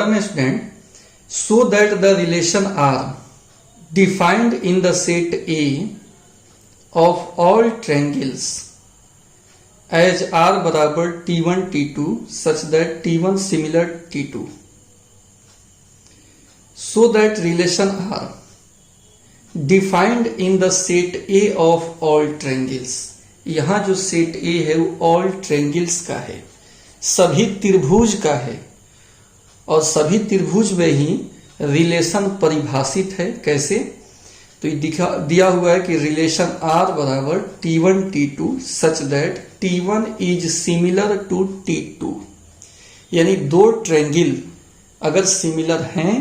अगर मैं student so that the relation are defined in the set A of all triangles as are बराबर T1 T2 such that T1 similar T2, so that relation are defined in the set A of all triangles. यहां जो set ए है वो all triangles का है, सभी त्रिभुज का है, और सभी त्रिभुज में ही रिलेशन परिभाषित है। कैसे? तो ये दिया हुआ है कि रिलेशन आर बराबर T1 T2 such that T1 is similar to T2, यानी दो ट्रायंगल अगर सिमिलर हैं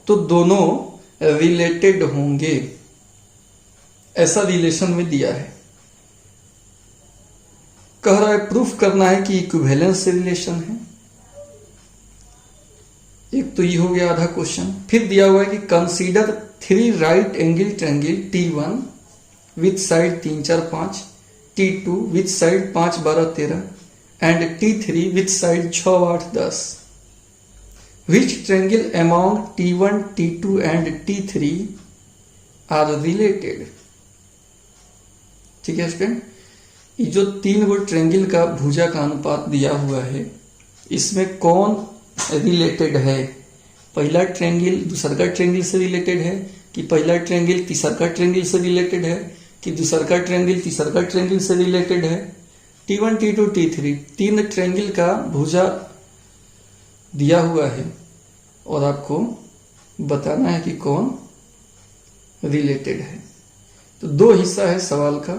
तो दोनों रिलेटेड होंगे, ऐसा रिलेशन में दिया है। कह रहा है प्रूफ करना है कि इक्विवेलेंस रिलेशन है। एक तो ये हो गया आधा क्वेश्चन। फिर दिया हुआ है कि consider 3 right angle triangle T1 with side 3 4 5, T2 with side 5 12 13 and T3 with side 6 8 10। Which triangle among T1 T2 and T3 are related. ठीक है स्टूडेंट, ये जो 3 गो ट्रायंगल का भुजा का अनुपात दिया हुआ है, इसमें कौन रिलेटेड है? पहला ट्रायंगल दूसरा ट्रायंगल से रिलेटेड है, कि पहला ट्रायंगल तीसरा ट्रायंगल से रिलेटेड है, कि दूसरा ट्रायंगल तीसरा ट्रायंगल से रिलेटेड है। T1 T2 T3 3 ट्रायंगल का भुजा दिया हुआ है और आपको बताना है कि कौन रिलेटेड है। तो 2 हिस्सा है सवाल का।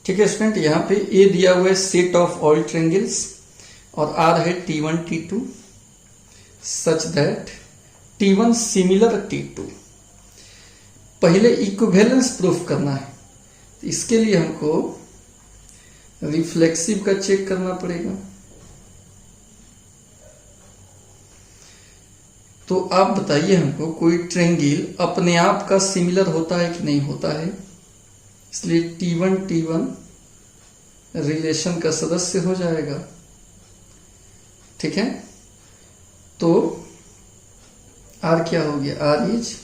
ठीक है स्टूडेंट, यहां पे ए दिया हुआ है सेट ऑफ ऑल ट्रायंगल्स और आर है T1 T2 such that T1 similar T2। पहले इक्विवेलेंस प्रूफ करना है, तो इसके लिए हमको रिफ्लेक्सिव का चेक करना पड़ेगा। तो आप बताइए हमको, कोई ट्रायंगल अपने आप का सिमिलर होता है कि नहीं होता है? इसलिए T1 T1 रिलेशन का सदस्य हो जाएगा। ठीक है, तो R क्या हो गया? R is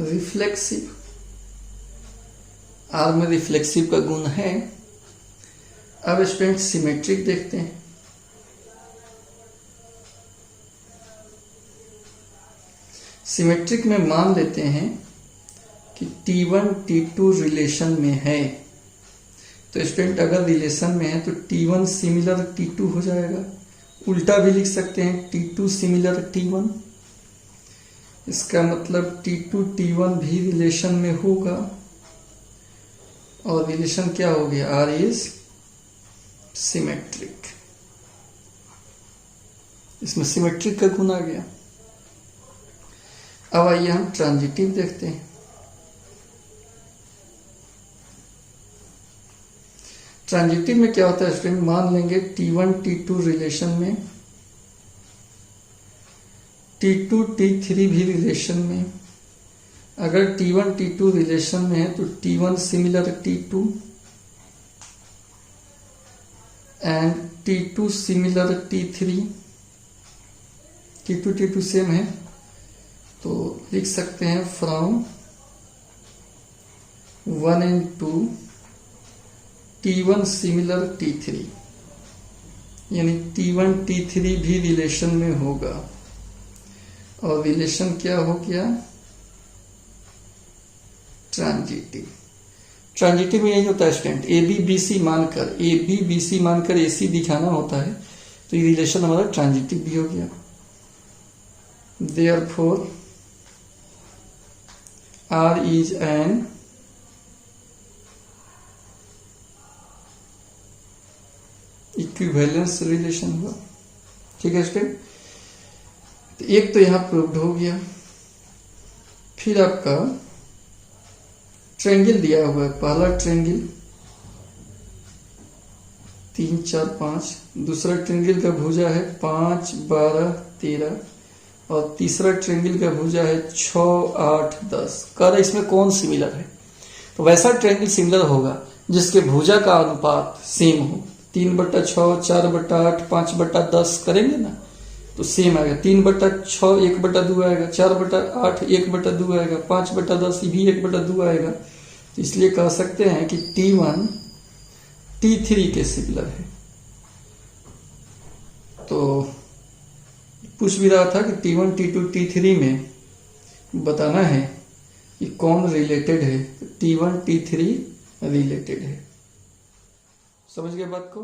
reflexive. R में रिफ्लेक्सिव का गुण है। अब स्टूडेंट सिमेट्रिक देखते हैं। सिमेट्रिक में मान लेते हैं कि T1 T2 रिलेशन में है, तो स्टूडेंट अगर रिलेशन में है तो T1 सिमिलर T2 हो जाएगा। उल्टा भी लिख सकते हैं, T2 सिमिलर T1। इसका मतलब T2 T1 भी रिलेशन में होगा, और रिलेशन क्या हो गया? R is symmetric. इसमें सिमेट्रिक का गुण आ गया। अब आइए हम ट्रांजिटिव देखते हैं। ट्रांजिटिव में क्या होता है स्टूडेंट? मान लेंगे T1 T2 रिलेशन में, T2 T3 भी रिलेशन में। अगर T1 T2 रिलेशन में है तो T1 similar T2 and T2 similar T3। T2 T2 same है, तो लिख सकते हैं from 1 and 2 T1 similar T3, यानी T1 T3 भी रिलेशन में होगा। और रिलेशन क्या हो गया? ट्रांजिटिव। ट्रांजिटिव में यही होता है student, A B B C मानकर ए सी दिखाना होता है, तो ये रिलेशन हमारा ट्रांजिटिव भी हो गया। Therefore R is an equivalence relation हुआ। ठीक है स्टूडेंट, तो एक तो यहां प्रूव्ड हो गया। फिर आपका ट्रायंगल दिया हुआ है। पहला ट्रायंगल 3 4 5, दूसरा ट्रायंगल का भुजा है 5 12 13, और तीसरा ट्रायंगल का भुजा है 6 8 10। कर इसमें कौन सिमिलर है? तो वैसा ट्रायंगल सिमिलर होगा जिसके भुजा का अनुपात सेम हो। 3/6, 4/8, 5/10 करेंगे ना तो सेम आएगा। 3/6 1/2 आएगा, 4/8 1/2 आएगा, 5/10 ये भी 1/2 आएगा। तो इसलिए कह सकते हैं कि T1 T3 के सिमिलर है। तो पूछ भी रहा था कि T1 T2 T3 में बताना है कि कौन रिलेटेड है। T1 T3 रिलेटेड है। समझ गए बात को?